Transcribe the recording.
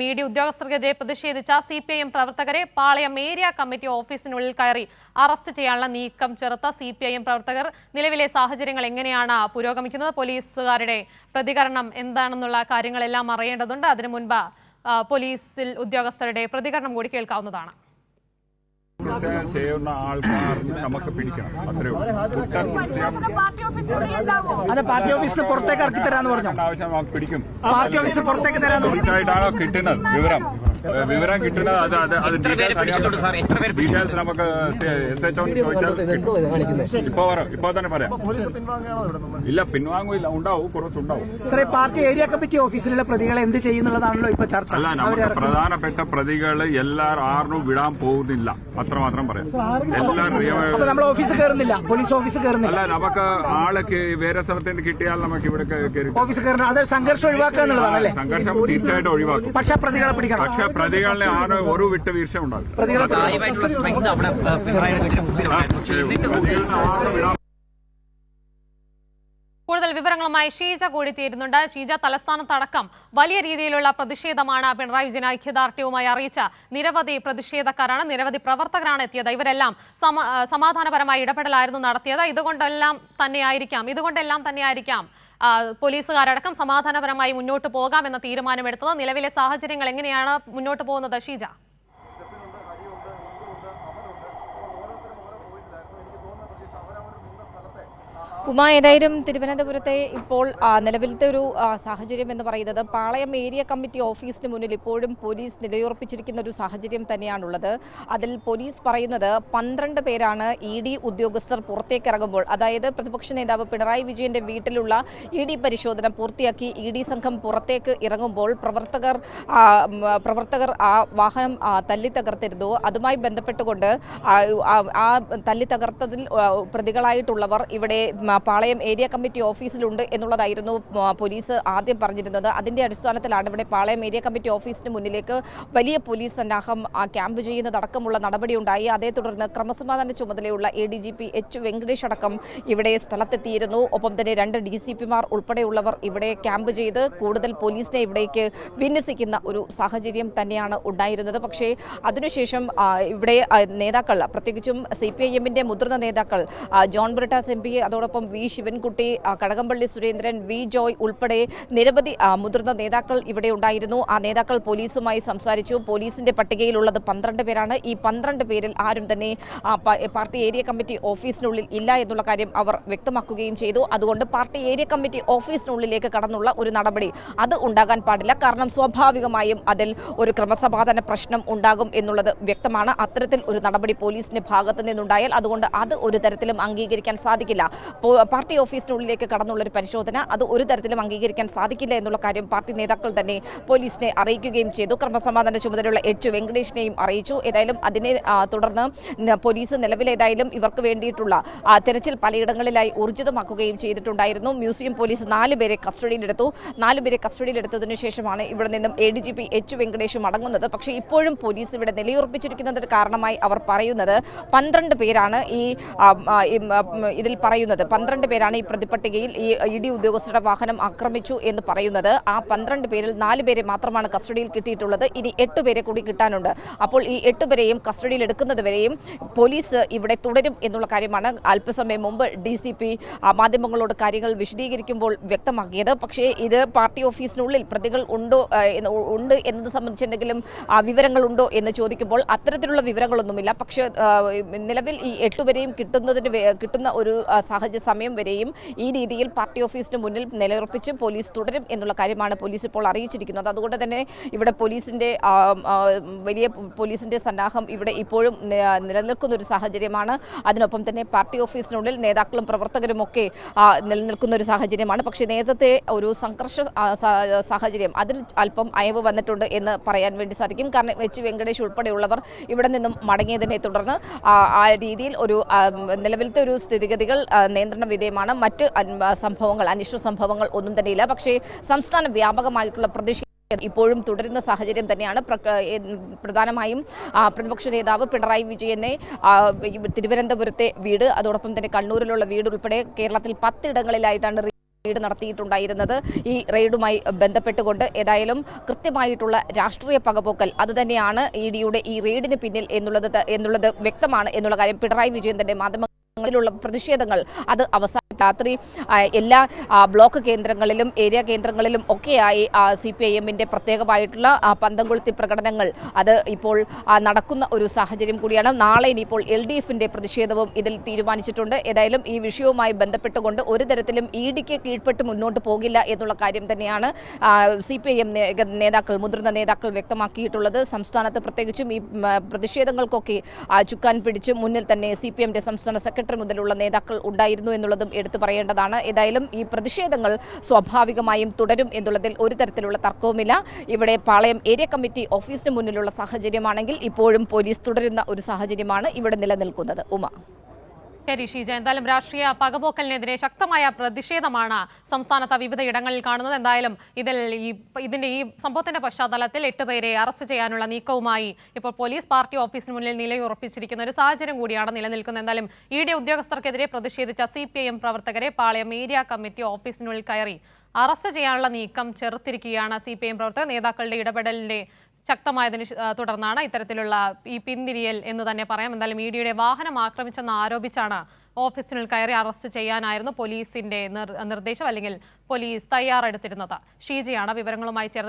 Media ഉദ്യോഗസ്ഥർക്കെതിരെ പ്രതിഷേധിച്ച CPIM പ്രവർത്തകരെ പാളയം ഏരിയ കമ്മിറ്റി ഓഫീസിനുള്ളിൽ കയറി അറസ്റ്റ് ചെയ്യാനുള്ള നീക്കം ചെറുത്ത സിപിഐഎം പ്രവർത്തകർ നിലവിലെ സാഹചര്യങ്ങൾ എങ്ങനെയാണ് പുരോഗമിക്കുന്നത്, പോലീസുകാരുടെ പ്രതികരണം എന്താണെന്നുള്ള കാര്യങ്ങളെല്ലാം അറിയേണ്ടതുണ്ട്. അതിനു മുൻപ് പോലീസിൽ ഉദ്യോഗസ്ഥരുടെ പ്രതികരണം കൂടി കേൾക്കാവുന്നതാണ്. ചെയ്യുന്ന ആൾക്കാരിന് നമുക്ക് പിടിക്കണം. അത്രേ അതെ, പാർട്ടി ഓഫീസിന് പുറത്തേക്ക് ഇറക്കി തരാന്ന് പറഞ്ഞു. ആവശ്യം നമുക്ക് പിടിക്കും. പാർട്ടി ഓഫീസിന് പുറത്തേക്ക് തരാന്ന് തീർച്ചയായിട്ടാണോ കിട്ടുന്നത് വിവരം കിട്ടുന്നത്. അത് ഡീറ്റെയിൽസ് നമുക്ക് SHO ചോദിച്ചാൽ ഇപ്പോ തന്നെ പറയാം. ഇല്ല, പിൻവാങ്ങില്ല, ഉണ്ടാവും, കുറച്ചുണ്ടാവും. സാറേ, പാർട്ടി ഏരിയ കമ്മിറ്റി ഓഫീസിലുള്ള പ്രതികളെ എന്ത് ചെയ്യുന്നുള്ളതാണല്ലോ ഇപ്പൊ ചർച്ച. അല്ല, നമുക്ക് പ്രധാനപ്പെട്ട പ്രതികള് എല്ലാവരും ആറിനും വിടാൻ പോകുന്നില്ല, അത്രമാത്രം പറയാം. എല്ലാവരും നമ്മൾ ഓഫീസ് കയറുന്നില്ല, പോലീസ് ഓഫീസ് കയറുന്നില്ല. അല്ല, നമുക്ക് ആളൊക്കെ വേറെ സ്ഥലത്തിന് കിട്ടിയാൽ നമുക്ക് ഇവിടെ ഓഫീസ് കയറുന്നത് അത് സംഘർഷം ഒഴിവാക്കുക എന്നുള്ളതാണല്ലേ. സംഘർഷം തീർച്ചയായിട്ടും ഒഴിവാക്കും. പക്ഷെ പ്രതികളെ പിടിക്കണം. പക്ഷെ പ്രതികളെ ആണ് ഒരു വിട്ട് വീഴ്ച ഉണ്ടാകും. കൂടുതൽ വിവരങ്ങളുമായി ഷീജ കൂടി ചേരുന്നുണ്ട്. ഷീജ, തലസ്ഥാനത്തടക്കം വലിയ രീതിയിലുള്ള പ്രതിഷേധമാണ് പിണറായി വിജയൻ ഐക്യദാർഢ്യവുമായി അറിയിച്ച നിരവധി പ്രതിഷേധക്കാരാണ്, നിരവധി പ്രവർത്തകരാണ് എത്തിയത്. ഇവരെല്ലാം സമാധാനപരമായ ഇടപെടലായിരുന്നു നടത്തിയത്. ഇതുകൊണ്ടെല്ലാം തന്നെയായിരിക്കാം പോലീസുകാരടക്കം സമാധാനപരമായി മുന്നോട്ട് പോകാമെന്ന തീരുമാനമെടുത്തത്. നിലവിലെ സാഹചര്യങ്ങൾ എങ്ങനെയാണ് മുന്നോട്ട് പോകുന്നത് ഷീജ? ഉമ, ഏതായാലും തിരുവനന്തപുരത്തെ ഇപ്പോൾ നിലവിലത്തെ ഒരു സാഹചര്യം എന്ന് പറയുന്നത് പാളയം ഏരിയ കമ്മിറ്റി ഓഫീസിന് മുന്നിൽ ഇപ്പോഴും പോലീസ് നിലയുറപ്പിച്ചിരിക്കുന്ന ഒരു സാഹചര്യം തന്നെയാണുള്ളത്. അതിൽ പോലീസ് പറയുന്നത് 12 പേരാണ് ED ഉദ്യോഗസ്ഥർ പുറത്തേക്ക് ഇറങ്ങുമ്പോൾ, അതായത് പ്രതിപക്ഷ നേതാവ് പിണറായി വിജയന്റെ വീട്ടിലുള്ള ED പരിശോധന പൂർത്തിയാക്കി ED സംഘം പുറത്തേക്ക് ഇറങ്ങുമ്പോൾ പ്രവർത്തകർ ആ വാഹനം തല്ലിത്തകർത്തിരുന്നു. അതുമായി ബന്ധപ്പെട്ടുകൊണ്ട് ആ തല്ലിത്തകർത്തതിൽ പ്രതികളായിട്ടുള്ളവർ ഇവിടെ പാളയം ഏരിയ കമ്മിറ്റി ഓഫീസിലുണ്ട് എന്നുള്ളതായിരുന്നു പോലീസ് ആദ്യം പറഞ്ഞിരുന്നത്. അതിന്റെ അടിസ്ഥാനത്തിലാണ് ഇവിടെ പാളയം ഏരിയ കമ്മിറ്റി ഓഫീസിന് മുന്നിലേക്ക് വലിയ പോലീസ് സന്നാഹം ക്യാമ്പ് ചെയ്യുന്നതടക്കമുള്ള നടപടിയുണ്ടായി. അതേ തുടർന്ന് ക്രമസമാധാന ചുമതലയുള്ള ADGP H വെങ്കടേഷ് അടക്കം ഇവിടെ സ്ഥലത്തെത്തിയിരുന്നു. ഒപ്പം തന്നെ 2 DCPമാർ ഉൾപ്പെടെയുള്ളവർ ഇവിടെ ക്യാമ്പ് ചെയ്ത് കൂടുതൽ പോലീസിനെ ഇവിടേക്ക് വിന്യസിക്കുന്ന ഒരു സാഹചര്യം തന്നെയാണ് ഉണ്ടായിരുന്നത്. പക്ഷേ അതിനുശേഷം ഇവിടെ നേതാക്കൾ, പ്രത്യേകിച്ചും CPIMന്റെ മുതിർന്ന നേതാക്കൾ ജോൺ ബ്രിട്ടാസ് MP, അതോടൊപ്പം V ശിവൻകുട്ടി, കടകംപള്ളി സുരേന്ദ്രൻ, V ജോയ് ഉൾപ്പെടെ നിരവധി മുതിർന്ന നേതാക്കൾ ഇവിടെ ഉണ്ടായിരുന്നു. ആ നേതാക്കൾ പോലീസുമായി സംസാരിച്ചു. പോലീസിന്റെ പട്ടികയിലുള്ളത് 12 പേരാണ്. ഈ 12 പേരിൽ ആരും തന്നെ പാർട്ടി ഏരിയ കമ്മിറ്റി ഓഫീസിനുള്ളിൽ ഇല്ല എന്നുള്ള കാര്യം അവർ വ്യക്തമാക്കുകയും ചെയ്തു. അതുകൊണ്ട് പാർട്ടി ഏരിയ കമ്മിറ്റി ഓഫീസിനുള്ളിലേക്ക് കടന്നുള്ള ഒരു നടപടി അത് ഉണ്ടാകാൻ പാടില്ല. കാരണം സ്വാഭാവികമായും അതിൽ ഒരു ക്രമസമാധാന പ്രശ്നം ഉണ്ടാകും എന്നുള്ളത് വ്യക്തമാണ്. അത്തരത്തിൽ ഒരു നടപടി പോലീസിന്റെ ഭാഗത്ത് നിന്നുണ്ടായാൽ അതുകൊണ്ട് അത് ഒരു തരത്തിലും അംഗീകരിക്കാൻ സാധിക്കില്ല. പാർട്ടി ഓഫീസിനുള്ളിലേക്ക് കടന്നുള്ളൊരു പരിശോധന അത് ഒരു തരത്തിലും അംഗീകരിക്കാൻ സാധിക്കില്ല എന്നുള്ള കാര്യം പാർട്ടി നേതാക്കൾ തന്നെ പോലീസിനെ അറിയിക്കുകയും ചെയ്തു. ക്രമസമാധാന ചുമതലയുള്ള H വെങ്കടേഷിനെയും അറിയിച്ചു. ഏതായാലും അതിനെ തുടർന്ന് പോലീസ് നിലവിലേതായാലും ഇവർക്ക് വേണ്ടിയിട്ടുള്ള തെരച്ചിൽ പലയിടങ്ങളിലായി ഊർജിതമാക്കുകയും ചെയ്തിട്ടുണ്ടായിരുന്നു. മ്യൂസിയം പോലീസ് 4 പേരെ കസ്റ്റഡിയിലെടുത്തു. 4 പേരെ കസ്റ്റഡിയിലെടുത്തതിനു ശേഷമാണ് ഇവിടെ നിന്നും ADGP H വെങ്കടേഷും അടങ്ങുന്നത്. പക്ഷേ ഇപ്പോഴും പോലീസ് ഇവിടെ നിലയുറപ്പിച്ചിരിക്കുന്നതിന് കാരണമായി അവർ പറയുന്നത് 12 പേരാണ് ഇതിൽ പറയുന്നത്. 12 പേരാണ് ഈ പ്രതിപട്ടികയിൽ ഈ ED ഉദ്യോഗസ്ഥരുടെ വാഹനം ആക്രമിച്ചു എന്ന് പറയുന്നത്. ആ 12 പേരിൽ 4 പേരെ മാത്രമാണ് കസ്റ്റഡിയിൽ കിട്ടിയിട്ടുള്ളത്. ഇനി 8 പേരെ കൂടി കിട്ടാനുണ്ട്. അപ്പോൾ ഈ 8 പേരെയും കസ്റ്റഡിയിൽ എടുക്കുന്നതുവരെയും പോലീസ് ഇവിടെ തുടരും എന്നുള്ള കാര്യമാണ് അല്പസമയം മുമ്പ് DCP മാധ്യമങ്ങളോട് കാര്യങ്ങൾ വിശദീകരിക്കുമ്പോൾ വ്യക്തമാക്കിയത്. പക്ഷേ ഇത് പാർട്ടി ഓഫീസിനുള്ളിൽ പ്രതികൾ ഉണ്ട് എന്നത് സംബന്ധിച്ച് എന്തെങ്കിലും വിവരങ്ങളുണ്ടോ എന്ന് ചോദിക്കുമ്പോൾ അത്തരത്തിലുള്ള വിവരങ്ങളൊന്നുമില്ല. പക്ഷേ നിലവിൽ ഈ 8 പേരെയും കിട്ടുന്ന ഒരു സമയം വരെയും ഈ രീതിയിൽ പാർട്ടി ഓഫീസിന് മുന്നിൽ നിലയുറപ്പിച്ച് പോലീസ് തുടരും എന്നുള്ള കാര്യമാണ് പോലീസ് ഇപ്പോൾ അറിയിച്ചിരിക്കുന്നത്. അതുകൊണ്ട് തന്നെ ഇവിടെ വലിയ പോലീസിന്റെ സന്നാഹം ഇവിടെ ഇപ്പോഴും നിലനിൽക്കുന്ന ഒരു സാഹചര്യമാണ്. അതിനൊപ്പം തന്നെ പാർട്ടി ഓഫീസിനുള്ളിൽ നേതാക്കളും പ്രവർത്തകരും ഒക്കെ നിലനിൽക്കുന്ന ഒരു സാഹചര്യമാണ്. പക്ഷേ നേരത്തെ ഒരു സംഘർഷ സാഹചര്യം അതിൽ അല്പം അയവ് വന്നിട്ടുണ്ട് എന്ന് പറയാൻ വേണ്ടി സാധിക്കും. കാരണം H വെങ്കടേഷ് ഉൾപ്പെടെയുള്ളവർ ഇവിടെ നിന്നും മടങ്ങിയതിനെ തുടർന്ന് ആ രീതിയിൽ ഒരു നിലവിലത്തെ ഒരു സ്ഥിതിഗതികൾ നിയന്ത്രണ വിധേയമാണ്. മറ്റ് അനിഷ്ട സംഭവങ്ങൾ ഒന്നും തന്നെയില്ല. പക്ഷേ സംസ്ഥാന വ്യാപകമായിട്ടുള്ള പ്രതിഷേധം ഇപ്പോഴും തുടരുന്ന സാഹചര്യം തന്നെയാണ്. പ്രധാനമായും പ്രതിപക്ഷ നേതാവ് പിണറായി വിജയനെ തിരുവനന്തപുരത്തെ വീട്, അതോടൊപ്പം തന്നെ കണ്ണൂരിലുള്ള വീട് ഉൾപ്പെടെ കേരളത്തിൽ 10 ഇടങ്ങളിലായിട്ടാണ് റെയ്ഡ് നടത്തിയിട്ടുണ്ടായിരുന്നത്. ഈ റെയ്ഡുമായി ബന്ധപ്പെട്ടുകൊണ്ട് ഏതായാലും കൃത്യമായിട്ടുള്ള രാഷ്ട്രീയ പകപോക്കൽ അത് തന്നെയാണ് ഇഡിയുടെ ഈ റെയ്ഡിന് പിന്നിൽ എന്നുള്ളത് വ്യക്തമാണ് എന്നുള്ള കാര്യം പിണറായി വിജയൻ തന്നെ മാധ്യമങ്ങളിലുള്ള പ്രതിഷേധങ്ങൾ അത് അവസാനം രാത്രി എല്ലാ ബ്ലോക്ക് കേന്ദ്രങ്ങളിലും ഏരിയ കേന്ദ്രങ്ങളിലും ഒക്കെയായി CPIM-ന്റെ പ്രത്യേകമായിട്ടുള്ള പന്തംകൊളുത്തി പ്രകടനങ്ങൾ അത് ഇപ്പോൾ നടക്കുന്ന ഒരു സാഹചര്യം കൂടിയാണ്. നാളെ ഇനിയിപ്പോൾ LDF-ന്റെ പ്രതിഷേധവും ഇതിൽ തീരുമാനിച്ചിട്ടുണ്ട്. ഏതായാലും ഈ വിഷയവുമായി ബന്ധപ്പെട്ടുകൊണ്ട് ഒരു തരത്തിലും ഇഡിക്ക് കീഴ്പ്പെട്ട് മുന്നോട്ട് പോകില്ല എന്നുള്ള കാര്യം തന്നെയാണ് CPIM നേതാക്കൾ മുതിർന്ന നേതാക്കൾ വ്യക്തമാക്കിയിട്ടുള്ളത്. സംസ്ഥാനത്ത് പ്രത്യേകിച്ചും ഈ പ്രതിഷേധങ്ങൾക്കൊക്കെ ചുക്കാൻ പിടിച്ച് മുന്നിൽ തന്നെ CPIM-ന്റെ സംസ്ഥാന സെക്രട്ടറി മുതലുള്ള നേതാക്കൾ ഉണ്ടായിരുന്നു എന്നുള്ളതും എടുത്തു പറയേണ്ടതാണ്. ഏതായാലും ഈ പ്രതിഷേധങ്ങൾ സ്വാഭാവികമായും തുടരും എന്നുള്ളതിൽ ഒരു തരത്തിലുള്ള തർക്കവുമില്ല. ഇവിടെ പാളയം ഏരിയ കമ്മിറ്റി ഓഫീസിന് മുന്നിലുള്ള സാഹചര്യമാണെങ്കിൽ ഇപ്പോഴും പോലീസ് തുടരുന്ന ഒരു സാഹചര്യമാണ് ഇവിടെ നിലനിൽക്കുന്നത്. ഉമ. ശരി ഷീജ, എന്തായാലും രാഷ്ട്രീയ പകപോക്കലിനെതിരെ ശക്തമായ പ്രതിഷേധമാണ് സംസ്ഥാനത്ത് വിവിധ ഇടങ്ങളിൽ കാണുന്നത്. എന്തായാലും ഇതിന്റെ ഈ സംഭവത്തിന്റെ പശ്ചാത്തലത്തിൽ 8 പേരെ അറസ്റ്റ് ചെയ്യാനുള്ള നീക്കവുമായി ഇപ്പോൾ പോലീസ് പാർട്ടി ഓഫീസിന് മുന്നിൽ നിലയുറപ്പിച്ചിരിക്കുന്ന ഒരു സാഹചര്യം കൂടിയാണ് നിലനിൽക്കുന്നത്. എന്തായാലും ഇഡി ഉദ്യോഗസ്ഥർക്കെതിരെ പ്രതിഷേധിച്ച CPIM പ്രവർത്തകരെ പാളയം ഏരിയ കമ്മിറ്റി ഓഫീസിനുള്ളിൽ കയറി അറസ്റ്റ് ചെയ്യാനുള്ള നീക്കം ചെറുത്തിരിക്കുകയാണ് CPIM പ്രവർത്തകർ. നേതാക്കളുടെ ഇടപെടലിന്റെ ശക്തമായതിന് തുടർന്നാണ് ഇത്തരത്തിലുള്ള ഈ പിന്തിരിയൽ എന്ന് തന്നെ പറയാം. എന്തായാലും ഇഡിയുടെ വാഹനം ആക്രമിച്ചെന്ന് ആരോപിച്ചാണ് ഓഫീസിനുള്ളിൽ കയറി അറസ്റ്റ് ചെയ്യാനായിരുന്നു പോലീസിന്റെ നിർദ്ദേശം, അല്ലെങ്കിൽ പോലീസ് തയ്യാറെടുത്തിരുന്നത്. ഷീജയാണ് വിവരങ്ങളുമായി ചേർന്നത്.